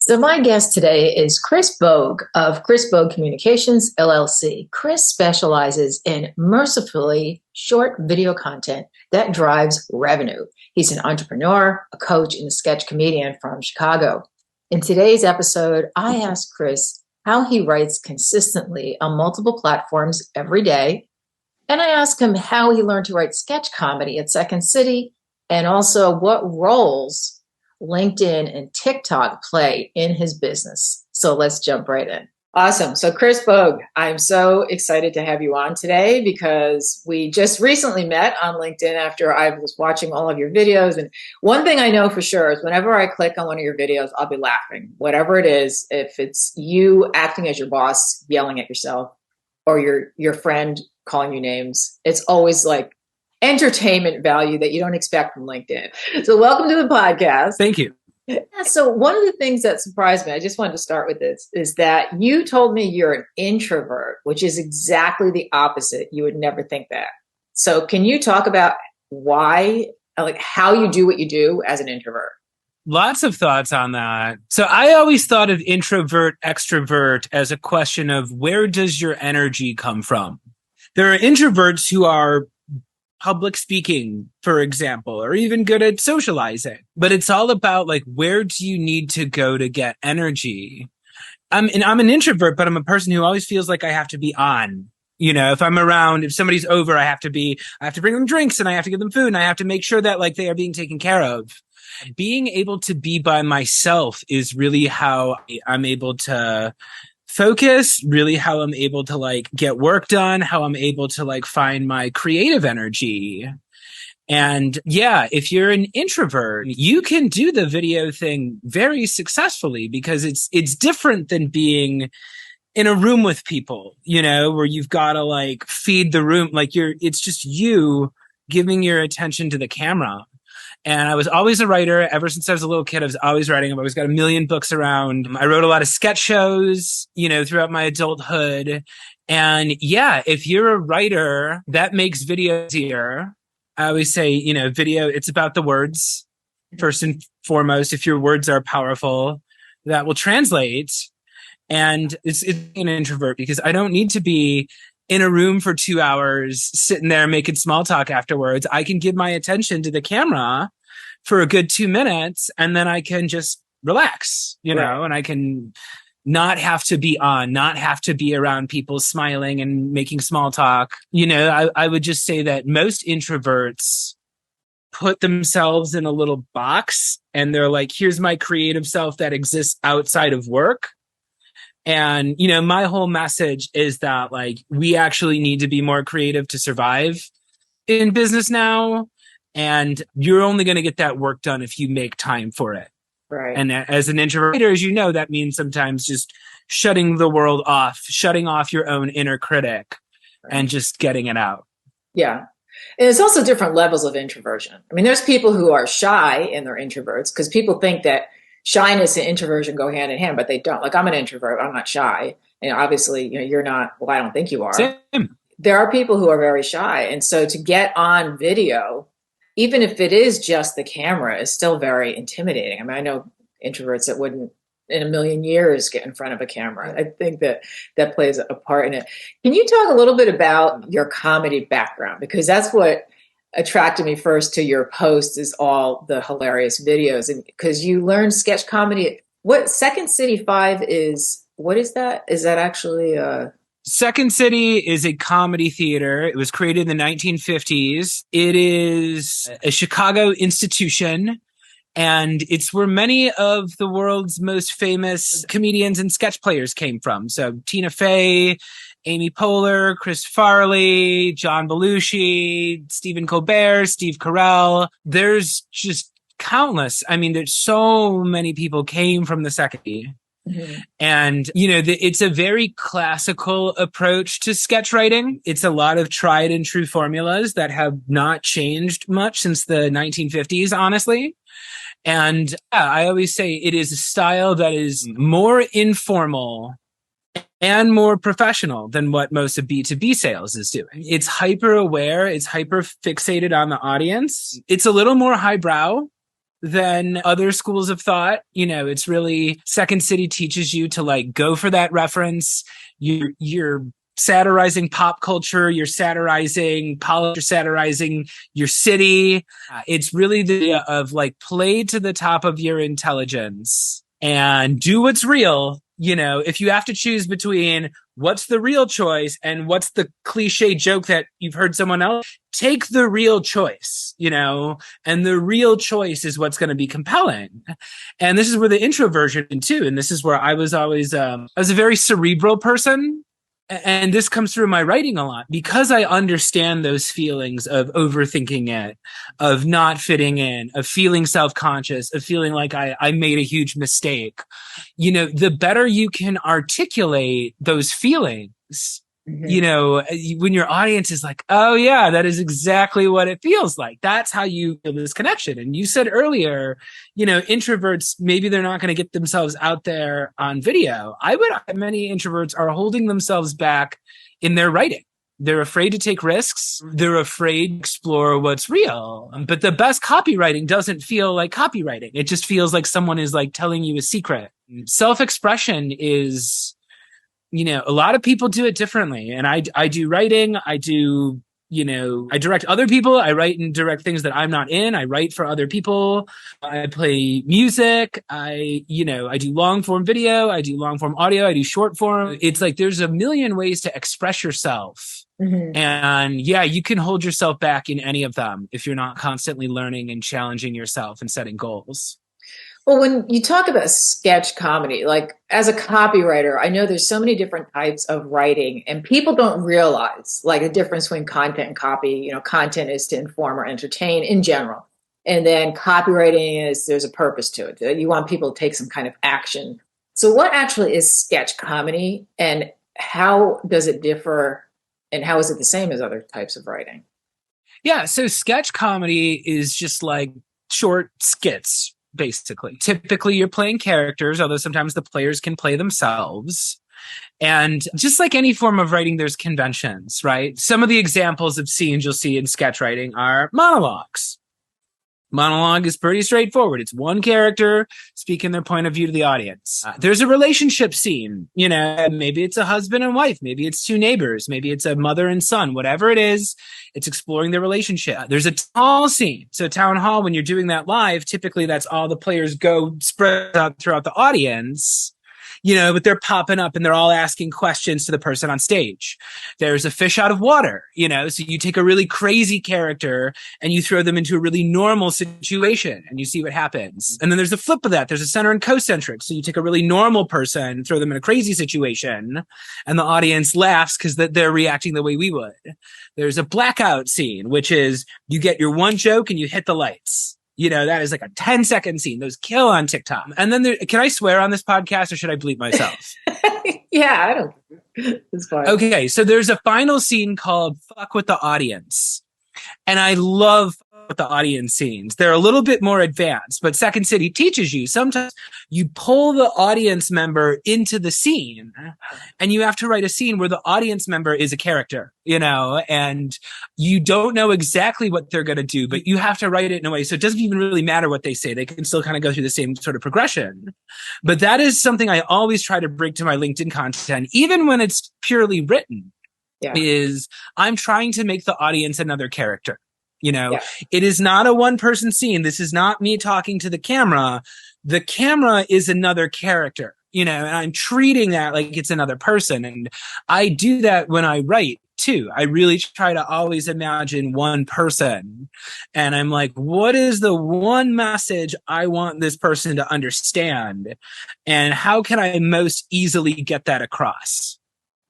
So my guest today is Chris Bogue of Chris Bogue Communications LLC. Chris specializes in mercifully short video content that drives revenue. He's an entrepreneur, a coach, and a sketch comedian from Chicago. In today's episode, I asked Chris how he writes consistently on multiple platforms every day. And I asked him how he learned to write sketch comedy at Second City and also what roles LinkedIn and TikTok play in his business. So let's jump right in. Awesome. So Chris Bogue, I'm so excited to have you on today because we just recently met on LinkedIn after I was watching all of your videos. And one thing I know for sure is whenever I click on one of your videos, I'll be laughing, whatever it is. If it's you acting as your boss, yelling at yourself, or your friend calling you names, it's always like entertainment value that you don't expect from LinkedIn. So welcome to the podcast. Thank you. So one of the things that surprised me, I just wanted to start with this, is that you told me you're an introvert, which is exactly the opposite. You would never think that. So can you talk about why, like how you do what you do as an introvert? Lots of thoughts on that. So I always thought of introvert, extrovert as a question of where does your energy come from? There are introverts who are public speaking, for example, or even good at socializing. But it's all about like, where do you need to go to get energy? I'm an introvert, but I'm a person who always feels like I have to be on. You know, if I'm around, if somebody's over, I have to bring them drinks and I have to give them food and I have to make sure that like they are being taken care of. Being able to be by myself is really how I'm able to focus, really how I'm able to like get work done, how I'm able to like find my creative energy. And yeah, if you're an introvert, you can do the video thing very successfully because it's different than being in a room with people, you know, where you've got to like feed the room. Like it's just you giving your attention to the camera. And I was always a writer. Ever since I was a little kid, I was always writing. I've always got a million books around. I wrote a lot of sketch shows, you know, throughout my adulthood. And yeah, if you're a writer, that makes video easier. I always say, you know, video, it's about the words first and foremost. If your words are powerful, that will translate. And it's an introvert because I don't need to be in a room for 2 hours, sitting there making small talk afterwards. I can give my attention to the camera for a good 2 minutes and then I can just relax, you know, and I can not have to be on, not have to be around people smiling and making small talk. You know, I would just say that most introverts put themselves in a little box and they're like, here's my creative self that exists outside of work. And, you know, my whole message is that like, we actually need to be more creative to survive in business now. And you're only going to get that work done if you make time for it. Right. And as an introvert, as you know, that means sometimes just shutting the world off, shutting off your own inner critic and just getting it out. Yeah. And it's also different levels of introversion. I mean, there's people who are shy and they're introverts because people think that shyness and introversion go hand in hand, but they don't. Like I'm an introvert. I'm not shy. And obviously, you know, you're not, well, I don't think you are. Same. There are people who are very shy. And so to get on video, even if it is just the camera, is still very intimidating. I mean, I know introverts that wouldn't in a million years get in front of a camera. I think that plays a part in it. Can you talk a little bit about your comedy background? Because that's what attracted me first to your post is all the hilarious videos. And because you learned sketch comedy, what Second City 5 is, what is that? Is that actually Second City is a comedy theater. It was created in the 1950s. It is a Chicago institution, and it's where many of the world's most famous comedians and sketch players came from. So Tina Fey, Amy Poehler, Chris Farley, John Belushi, Stephen Colbert, Steve Carell. There's just countless. I mean, there's so many people came from the Second City. Mm-hmm. And, you know, it's a very classical approach to sketch writing. It's a lot of tried and true formulas that have not changed much since the 1950s, honestly. And I always say it is a style that is more informal and more professional than what most of B2B sales is doing. It's hyper aware. It's hyper fixated on the audience. It's a little more highbrow. than other schools of thought. It's really Second City teaches you to like go for that reference. You're satirizing pop culture, you're satirizing politics, you're satirizing your city. It's really the idea of like play to the top of your intelligence and do what's real. If you have to choose between what's the real choice and what's the cliche joke that you've heard someone else, take the real choice, and the real choice is what's going to be compelling. And this is where the introversion too. And this is where I was always, I was a very cerebral person. And this comes through my writing a lot because I understand those feelings of overthinking it, of not fitting in, of feeling self-conscious, of feeling like I made a huge mistake. The better you can articulate those feelings, when your audience is like, oh yeah, that is exactly what it feels like. That's how you feel this connection. And you said earlier, introverts, maybe they're not going to get themselves out there on video. Many introverts are holding themselves back in their writing. They're afraid to take risks. They're afraid to explore what's real. But the best copywriting doesn't feel like copywriting. It just feels like someone is like telling you a secret. Self-expression is, a lot of people do it differently. And I do writing. I direct other people. I write and direct things that I'm not in. I write for other people. I play music. I do long form video. I do long form audio. I do short form. It's like there's a million ways to express yourself. Mm-hmm. And yeah, you can hold yourself back in any of them if you're not constantly learning and challenging yourself and setting goals. Well, when you talk about sketch comedy, like as a copywriter, I know there's so many different types of writing and people don't realize like the difference between content and copy. Content is to inform or entertain in general. And then copywriting is there's a purpose to it. You want people to take some kind of action. So what actually is sketch comedy and how does it differ and how is it the same as other types of writing? Yeah. So sketch comedy is just like short skits. Basically, typically you're playing characters, although sometimes the players can play themselves. And just like any form of writing, there's conventions, right? Some of the examples of scenes you'll see in sketch writing are monologues. Monologue is pretty straightforward. It's one character speaking their point of view to the audience. There's a relationship scene, maybe it's a husband and wife, maybe it's two neighbors, maybe it's a mother and son, whatever it is, it's exploring their relationship. There's a town hall scene. So town hall, when you're doing that live, typically that's all the players go spread out throughout the audience. But they're popping up and they're all asking questions to the person on stage. There's a fish out of water, so you take a really crazy character and you throw them into a really normal situation and you see what happens. And then there's a flip of that. There's a center and concentric. So you take a really normal person, throw them in a crazy situation and the audience laughs because they're reacting the way we would. There's a blackout scene, which is you get your one joke and you hit the lights. That is like a 10-second scene. Those kill on TikTok. And then can I swear on this podcast or should I bleep myself? Yeah, I don't. It's fine. Okay, so there's a final scene called Fuck with the Audience. And I love the audience scenes. They're a little bit more advanced, but Second City teaches you sometimes you pull the audience member into the scene and you have to write a scene where the audience member is a character, and you don't know exactly what they're going to do, but you have to write it in a way so it doesn't even really matter what they say. They can still kind of go through the same sort of progression. But that is something I always try to bring to my LinkedIn content, even when it's purely written, is I'm trying to make the audience another character. It is not a one person scene. This is not me talking to the camera. The camera is another character, and I'm treating that like it's another person. And I do that when I write too. I really try to always imagine one person. And I'm like, what is the one message I want this person to understand? And how can I most easily get that across?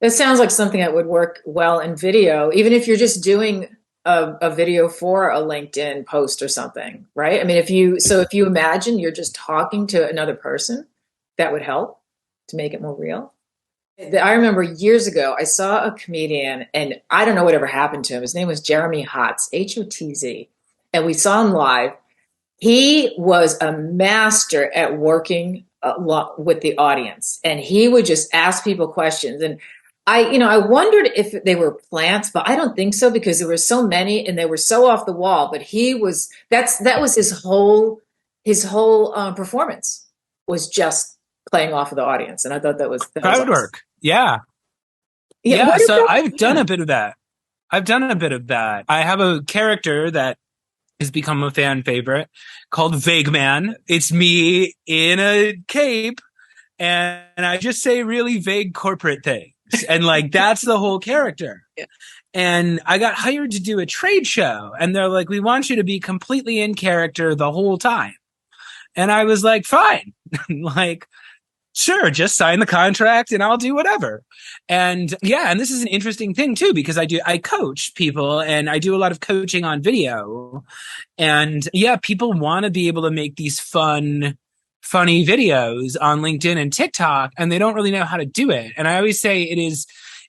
That sounds like something that would work well in video, even if you're just doing a video for a LinkedIn post or something, right? I mean, if you imagine you're just talking to another person, that would help to make it more real. I remember years ago, I saw a comedian and I don't know whatever happened to him. His name was Jeremy Hotz, Hotz. And we saw him live. He was a master at working with the audience and he would just ask people questions. And I wondered if they were plants, but I don't think so because there were so many and they were so off the wall. But that was his whole his whole performance was just playing off of the audience, and I thought that was crowd awesome. work. Yeah. So I've done a bit of that. I have a character that has become a fan favorite called Vague Man. It's me in a cape, and I just say really vague corporate things. And like, that's the whole character. Yeah. And I got hired to do a trade show, and they're like, we want you to be completely in character the whole time. And I was like, fine. Like, sure, just sign the contract and I'll do whatever. And yeah, and this is an interesting thing too, because I coach people and I do a lot of coaching on video. And yeah, people want to be able to make these funny videos on LinkedIn and TikTok, and they don't really know how to do it. And I always say it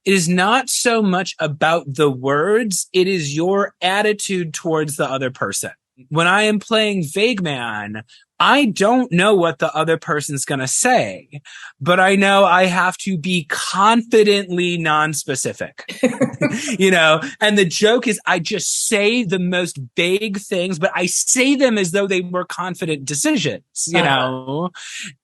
is not so much about the words, it is your attitude towards the other person. When I am playing Vague Man, I don't know what the other person's going to say, but I know I have to be confidently non-specific, you know, and the joke is I just say the most vague things, but I say them as though they were confident decisions, you know,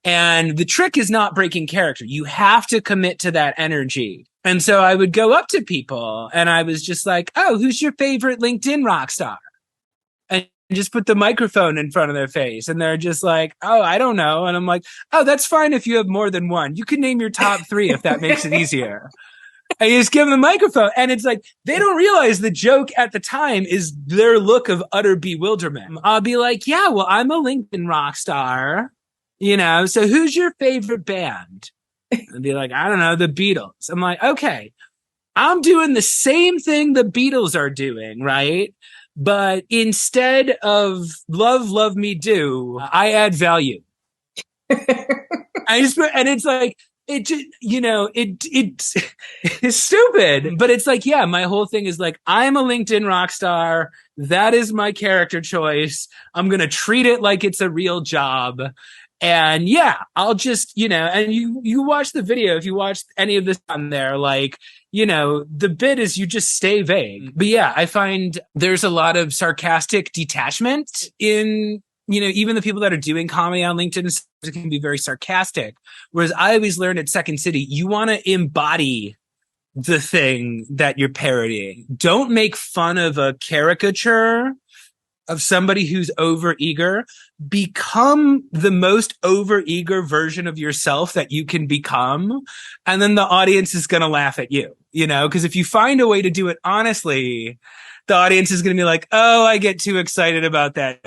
and the trick is not breaking character. You have to commit to that energy. And so I would go up to people and I was just like, oh, who's your favorite LinkedIn rock star? And just put the microphone in front of their face, and they're just like, oh, I don't know. And I'm like, oh, that's fine if you have more than one. You can name your top 3 if that makes it easier. And you just give them the microphone, and it's like, they don't realize the joke at the time is their look of utter bewilderment. I'll be like, yeah, well, I'm a LinkedIn rock star, you know, so who's your favorite band? And be like, I don't know, the Beatles. I'm like, okay, I'm doing the same thing the Beatles are doing, right? But instead of love me do, I add value. And it's like, it just, you know, it's stupid, but it's like, yeah, my whole thing is like, I'm a LinkedIn rock star. That is my character choice. I'm going to treat it like it's a real job. And yeah, I'll just, you know, and you watch the video, if you watch any of this on there, like, you know, the bit is you just stay vague. But yeah, I find there's a lot of sarcastic detachment in, you know, even the people that are doing comedy on LinkedIn can be very sarcastic. Whereas I always learned at Second City, you want to embody the thing that you're parodying. Don't make fun of a caricature of somebody who's overeager. Become the most overeager version of yourself that you can become. And then the audience is going to laugh at you, you know, because if you find a way to do it honestly, the audience is going to be like, oh, I get too excited about that.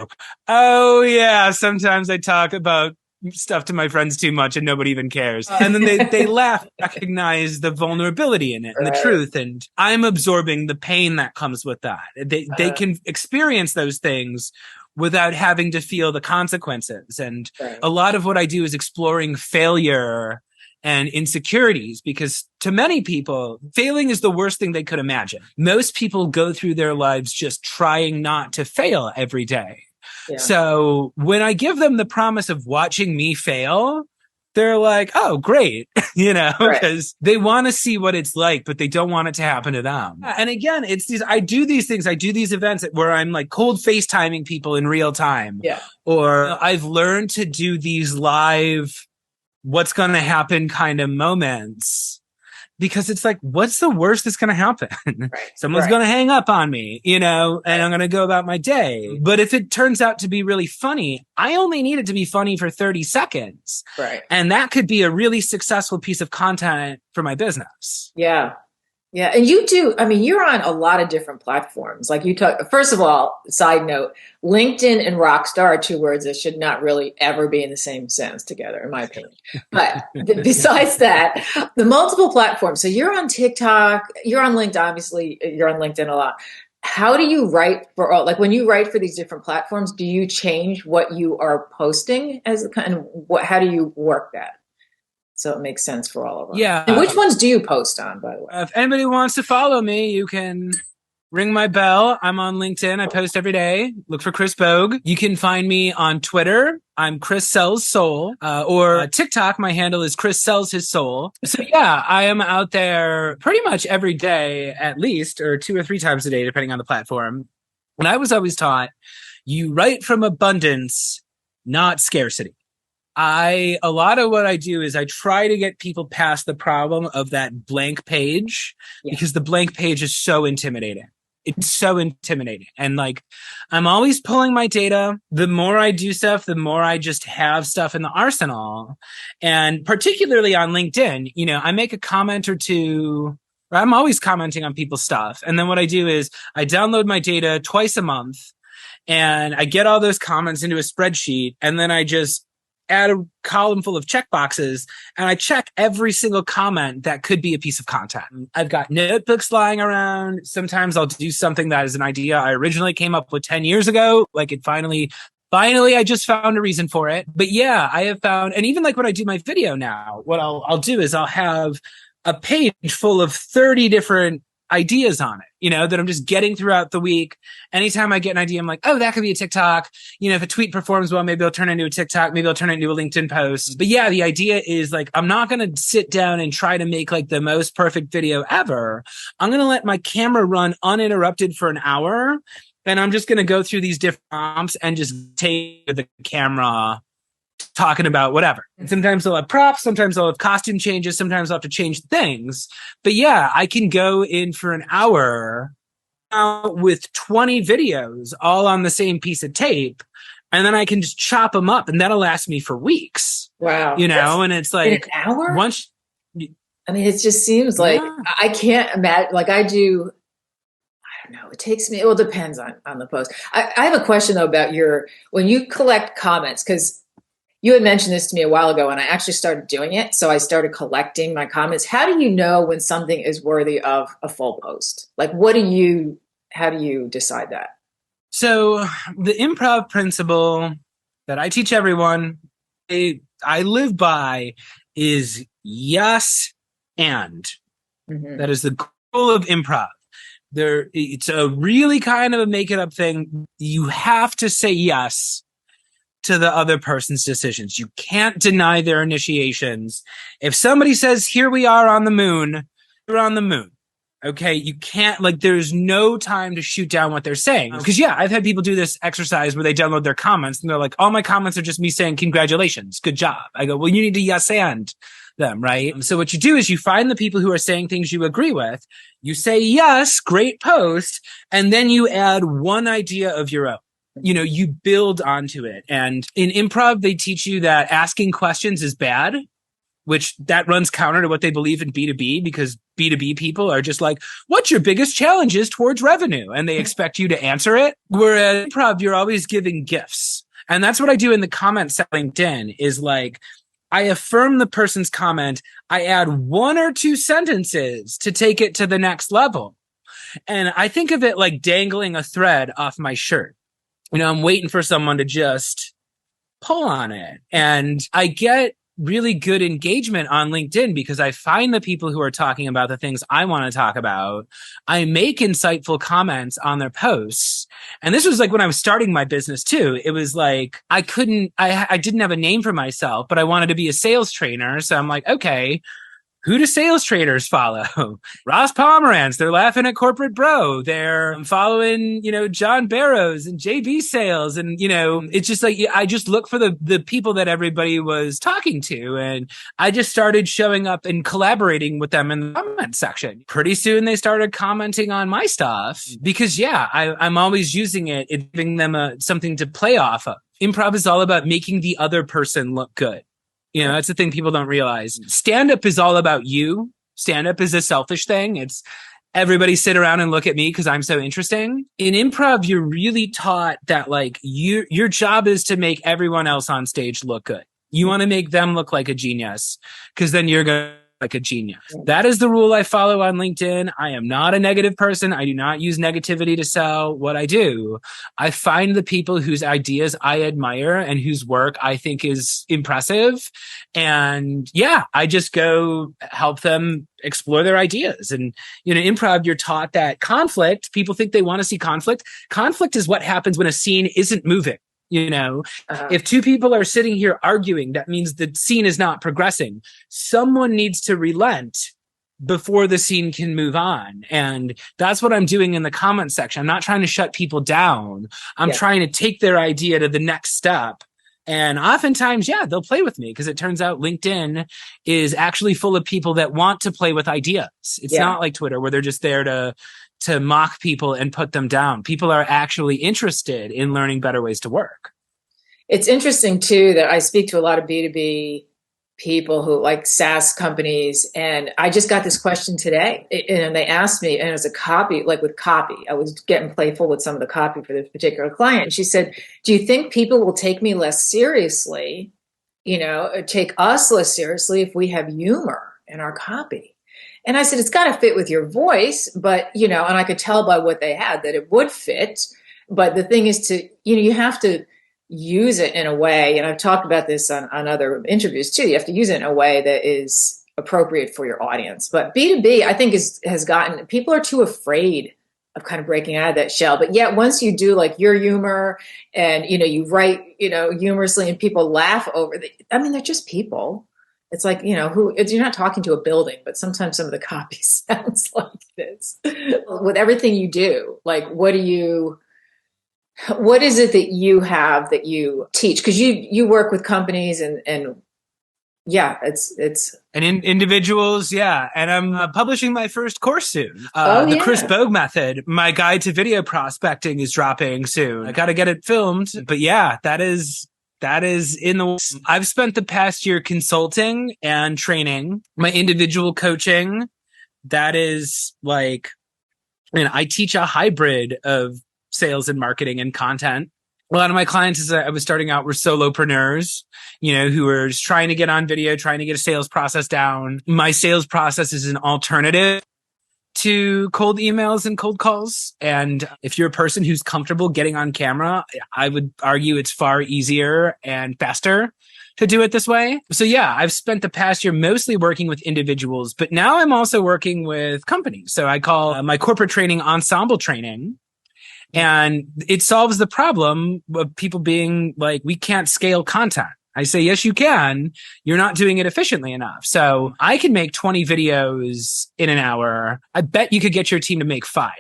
Oh yeah. Sometimes I talk about stuff to my friends too much and nobody even cares. And then they laugh, recognize the vulnerability in it and the truth. And I'm absorbing the pain that comes with that. They can experience those things without having to feel the consequences. And a lot of what I do is exploring failure and insecurities, because to many people, failing is the worst thing they could imagine. Most people go through their lives just trying not to fail every day. Yeah. So when I give them the promise of watching me fail, they're like, oh, great, you know, because they want to see what it's like, but they don't want it to happen to them. And again, it's I do these events where I'm like cold FaceTiming people in real time. Yeah. Or I've learned to do these live, what's going to happen kind of moments. Because it's like, what's the worst that's going to happen? Someone's going to hang up on me, you know, and I'm going to go about my day. But if it turns out to be really funny, I only need it to be funny for 30 seconds. And that could be a really successful piece of content for my business. Yeah. Yeah. And you do, I mean, you're on a lot of different platforms. Like you talk, first of all, side note, LinkedIn and Rockstar are 2 words that should not really ever be in the same sentence together, in my opinion. But besides that, the multiple platforms. So you're on TikTok, you're on LinkedIn, obviously you're on LinkedIn a lot. How do you write for all, like when you write for these different platforms, do you change what you are posting as a kind of how do you work that? So it makes sense for all of us. Yeah. And which ones do you post on, by the way? If anybody wants to follow me, you can ring my bell. I'm on LinkedIn. I post every day. Look for Chris Bogue. You can find me on Twitter. I'm Chris Sells Soul. Or TikTok, my handle is Chris Sells His Soul. So yeah, I am out there pretty much every day, at least, or 2 or 3 times a day, depending on the platform. And I was always taught, you write from abundance, not scarcity. A lot of what I do is I try to get people past the problem of that blank page, because the blank page is so intimidating. It's so intimidating. And like, I'm always pulling my data. The more I do stuff, the more I just have stuff in the arsenal. And particularly on LinkedIn, you know, I make a comment or two. I'm always commenting on people's stuff. And then what I do is I download my data twice a month and I get all those comments into a spreadsheet. And then I just add a column full of checkboxes and I check every single comment that could be a piece of content. I've got notebooks lying around. Sometimes I'll do something that is an idea I originally came up with 10 years ago. Like it finally, I just found a reason for it. But yeah, I have found, and even like when I do my video now, what I'll do is I'll have a page full of 30 different ideas on it, you know, that I'm just getting throughout the week. Anytime I get an idea, I'm like, oh, that could be a TikTok. You know, if a tweet performs well, maybe I'll turn it into a TikTok. Maybe I'll turn it into a LinkedIn post. But yeah, the idea is like, I'm not going to sit down and try to make like the most perfect video ever. I'm going to let my camera run uninterrupted for an hour. And I'm just going to go through these different prompts and just take the camera talking about whatever. And sometimes they'll have props, sometimes they'll have costume changes, sometimes I'll have to change things. But yeah, I can go in for an hour with 20 videos all on the same piece of tape. And then I can just chop them up and that'll last me for weeks. Wow. You know, and it's like in an hour? Once. I mean, it just seems like I can't imagine, like I do. I don't know. It takes me, well, it depends on the post. I have a question though about when you collect comments, because you had mentioned this to me a while ago and I actually started doing it. So I started collecting my comments. How do you know when something is worthy of a full post? Like, how do you decide that? So the improv principle that I teach everyone, I live by is yes and. Mm-hmm. That is the goal of improv. It's a really kind of a make it up thing. You have to say yes to the other person's decisions. You can't deny their initiations. If somebody says, here we are on the moon, you're on the moon. Okay. You can't, like, there's no time to shoot down what they're saying. Because yeah, I've had people do this exercise where they download their comments and they're like, all my comments are just me saying, congratulations, good job. I go, well, you need to yes and them, right? So what you do is you find the people who are saying things you agree with. You say, yes, great post. And then you add one idea of your own. You know, you build onto it. And in improv, they teach you that asking questions is bad, which that runs counter to what they believe in B2B, because B2B people are just like, what's your biggest challenges towards revenue? And they expect you to answer it. Whereas improv, you're always giving gifts. And that's what I do in the comments at LinkedIn is like, I affirm the person's comment. I add one or two sentences to take it to the next level. And I think of it like dangling a thread off my shirt. You know, I'm waiting for someone to just pull on it. And I get really good engagement on LinkedIn because I find the people who are talking about the things I want to talk about. I make insightful comments on their posts. And this was like when I was starting my business too. It was like, I didn't have a name for myself, but I wanted to be a sales trainer. So I'm like, okay, who do sales trainers follow? Ross Pomerantz. They're laughing at Corporate Bro. They're following, you know, John Barrows and JB Sales. And, you know, it's just like, I just look for the people that everybody was talking to. And I just started showing up and collaborating with them in the comment section. Pretty soon they started commenting on my stuff because yeah, I'm always using it, giving them something to play off of. Improv is all about making the other person look good. You know, that's the thing people don't realize. Stand-up is all about you. Stand-up is a selfish thing. It's everybody sit around and look at me because I'm so interesting. In improv, you're really taught that like your job is to make everyone else on stage look good. You want to make them look like a genius because then you're going to like a genius. That is the rule I follow on LinkedIn. I am not a negative person. I do not use negativity to sell what I do. I find the people whose ideas I admire and whose work I think is impressive. And yeah, I just go help them explore their ideas. And, you know, improv, you're taught that conflict, people think they want to see conflict. Conflict is what happens when a scene isn't moving. You know, if two people are sitting here arguing, that means the scene is not progressing. Someone needs to relent before the scene can move on. And that's what I'm doing in the comment section. I'm not trying to shut people down. I'm trying to take their idea to the next step And oftentimes, yeah, they'll play with me because it turns out LinkedIn is actually full of people that want to play with ideas. It's not like Twitter where they're just there to mock people and put them down. People are actually interested in learning better ways to work. It's interesting too that I speak to a lot of B2B people who like SaaS companies. And I just got this question today, and they asked me, and it was a copy, like with copy, I was getting playful with some of the copy for this particular client. And she said, do you think people will take me less seriously, or take us less seriously if we have humor in our copy? And I said, it's got to fit with your voice, but, and I could tell by what they had that it would fit. But the thing is you have to use it in a way, and I've talked about this on other interviews too, you have to use it in a way that is appropriate for your audience. But B2B, I think has gotten, people are too afraid of kind of breaking out of that shell. But yet once you do like your humor and, you write, humorously and people laugh over they're just people. It's like, you're not talking to a building, but sometimes some of the copy sounds like this. With everything you do, like what is it that you have that you teach? Because you work with companies and yeah, it's and individuals, yeah. And I'm publishing my first course soon. The Chris Bogue Method, my guide to video prospecting, is dropping soon. I got to get it filmed, but yeah, that is in the. I've spent the past year consulting and training, my individual coaching. That is like, I teach a hybrid of sales and marketing and content. A lot of my clients, as I was starting out, were solopreneurs, who were just trying to get on video, trying to get a sales process down. My sales process is an alternative to cold emails and cold calls. And if you're a person who's comfortable getting on camera, I would argue it's far easier and faster to do it this way. So yeah, I've spent the past year mostly working with individuals, but now I'm also working with companies. So I call my corporate training ensemble training. And it solves the problem of people being like, we can't scale content. I say, yes, you can. You're not doing it efficiently enough. So I can make 20 videos in an hour. I bet you could get your team to make 5.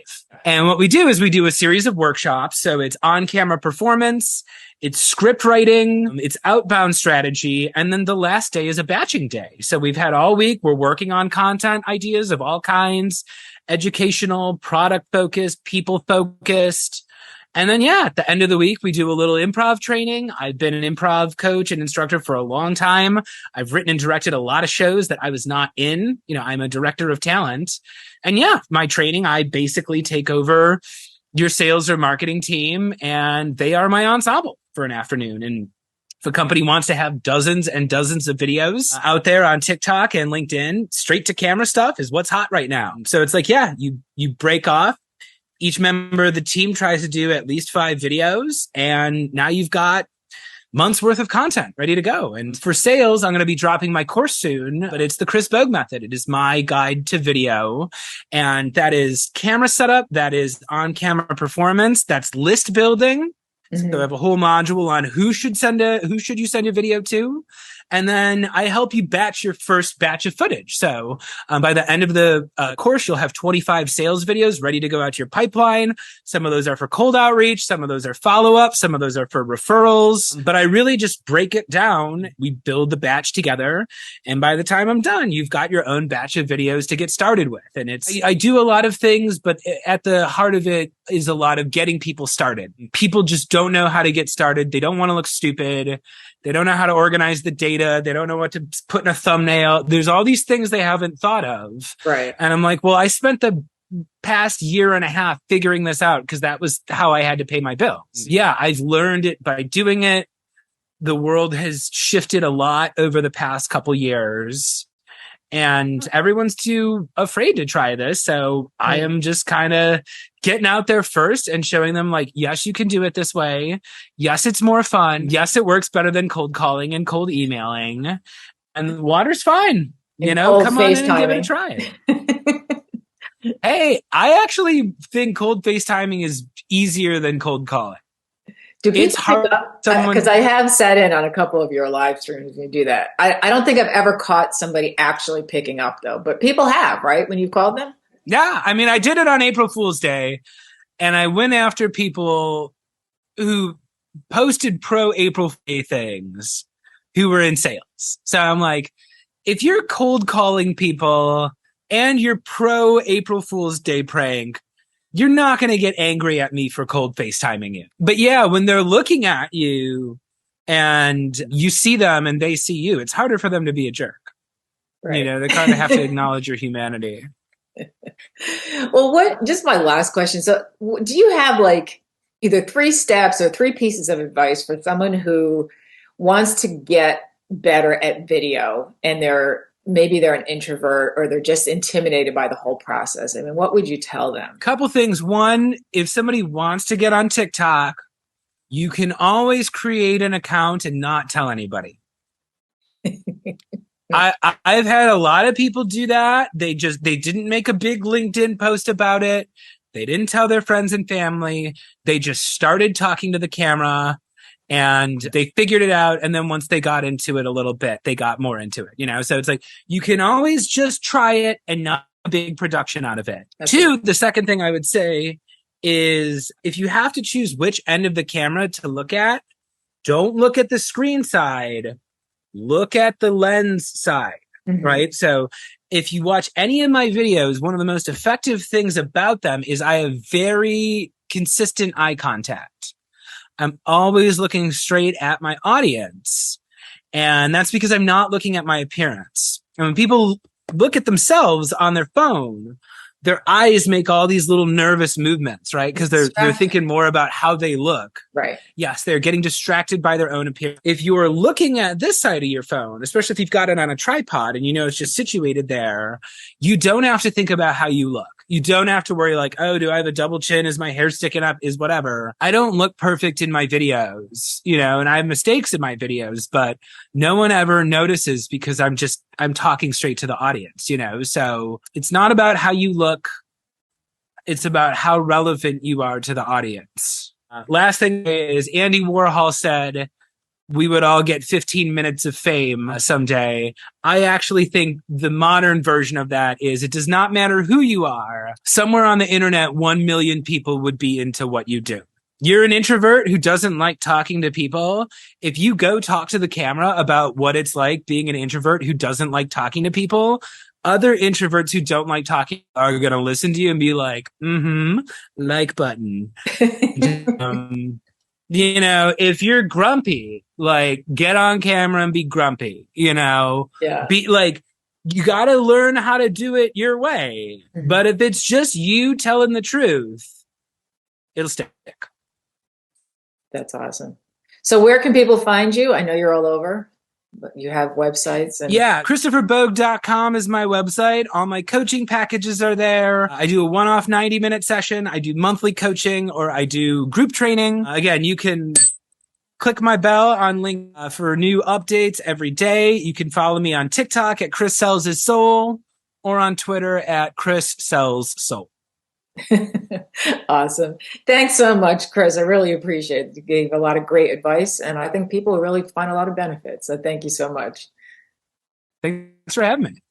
And what we do is we do a series of workshops. So it's on-camera performance, it's script writing, it's outbound strategy, and then the last day is a batching day. So we've had all week, we're working on content ideas of all kinds, educational, product focused, people focused. And then, yeah, at the end of the week, we do a little improv training. I've been an improv coach and instructor for a long time. I've written and directed a lot of shows that I was not in. I'm a director of talent. And yeah, my training, I basically take over your sales or marketing team, and they are my ensemble for an afternoon. And if a company wants to have dozens and dozens of videos out there on TikTok and LinkedIn, straight to camera stuff is what's hot right now. So it's like, yeah, you break off. Each member of the team tries to do at least 5 videos, and now you've got months worth of content ready to go. And for sales, I'm going to be dropping my course soon, but it's the Chris Bogue Method. It is my guide to video, and that is camera setup, that is on-camera performance, that's list building. Mm-hmm. So I have a whole module on who should you send your video to. And then I help you batch your first batch of footage. So by the end of the course, you'll have 25 sales videos ready to go out to your pipeline. Some of those are for cold outreach. Some of those are follow-up. Some of those are for referrals. But I really just break it down. We build the batch together. And by the time I'm done, you've got your own batch of videos to get started with. And I do a lot of things, but at the heart of it is a lot of getting people started. People just don't know how to get started. They don't want to look stupid. They don't know how to organize the data. They don't know what to put in a thumbnail. There's all these things they haven't thought of. Right. And I'm like, well, I spent the past year and a half figuring this out because that was how I had to pay my bills. Yeah, I've learned it by doing it. The world has shifted a lot over the past couple years, and everyone's too afraid to try this. So I am just kind of getting out there first and showing them like, yes, you can do it this way. Yes, it's more fun. Yes, it works better than cold calling and cold emailing, and the water's fine. Come on in and give it a try. Hey, I actually think cold FaceTiming is easier than cold calling. It's hard because I have sat in on a couple of your live streams when you do that. I don't think I've ever caught somebody actually picking up though, but people have, right? When you've called them? Yeah. I mean, I did it on April Fool's Day, and I went after people who posted pro April things who were in sales. So I'm like, if you're cold calling people and you're pro April Fool's Day prank, you're not going to get angry at me for cold FaceTiming you. But yeah, when they're looking at you and you see them and they see you, it's harder for them to be a jerk. Right. You know, they kind of have to acknowledge your humanity. Well, just my last question. So do you have like either 3 steps or 3 pieces of advice for someone who wants to get better at video and maybe they're an introvert or they're just intimidated by the whole process? I mean, what would you tell them? Couple things. One, if somebody wants to get on TikTok, you can always create an account and not tell anybody. I've had a lot of people do that. They didn't make a big LinkedIn post about it. They didn't tell their friends and family. They just started talking to the camera and they figured it out. And then once they got into it a little bit, they got more into it, you know? So it's like, you can always just try it and not a big production out of it. That's Two, the second thing I would say is if you have to choose which end of the camera to look at, don't look at the screen side. Look at the lens side, right? So if you watch any of my videos, one of the most effective things about them is I have very consistent eye contact. I'm always looking straight at my audience. And that's because I'm not looking at my appearance. And when people look at themselves on their phone, their eyes make all these little nervous movements, right? Because they're thinking more about how they look. Right. Yes, they're getting distracted by their own appearance. If you're looking at this side of your phone, especially if you've got it on a tripod and you know it's just situated there, you don't have to think about how you look. You don't have to worry like, oh, do I have a double chin? Is my hair sticking up? Is whatever. I don't look perfect in my videos, you know, and I have mistakes in my videos, but no one ever notices because I'm talking straight to the audience, you know? So it's not about how you look. It's about how relevant you are to the audience. Last thing is Andy Warhol said, we would all get 15 minutes of fame someday. I actually think the modern version of that is it does not matter who you are. Somewhere on the internet, 1 million people would be into what you do. You're an introvert who doesn't like talking to people. If you go talk to the camera about what it's like being an introvert who doesn't like talking to people, other introverts who don't like talking are going to listen to you and be like, like button. You know, if you're grumpy, like get on camera and be grumpy, you know, be like, you got to learn how to do it your way. But if it's just you telling the truth, it'll stick. That's awesome. So where can people find you? I know you're all over, but you have websites. Yeah, ChristopherBogue.com is my website. All my coaching packages are there. I do a one-off 90-minute session. I do monthly coaching or I do group training. Again, you can click my bell on link for new updates every day. You can follow me on TikTok at Chris Sells His Soul or on Twitter at Chris Sells Soul. Awesome. Thanks so much, Chris. I really appreciate it. You gave a lot of great advice, and I think people will really find a lot of benefits. So thank you so much. Thanks for having me.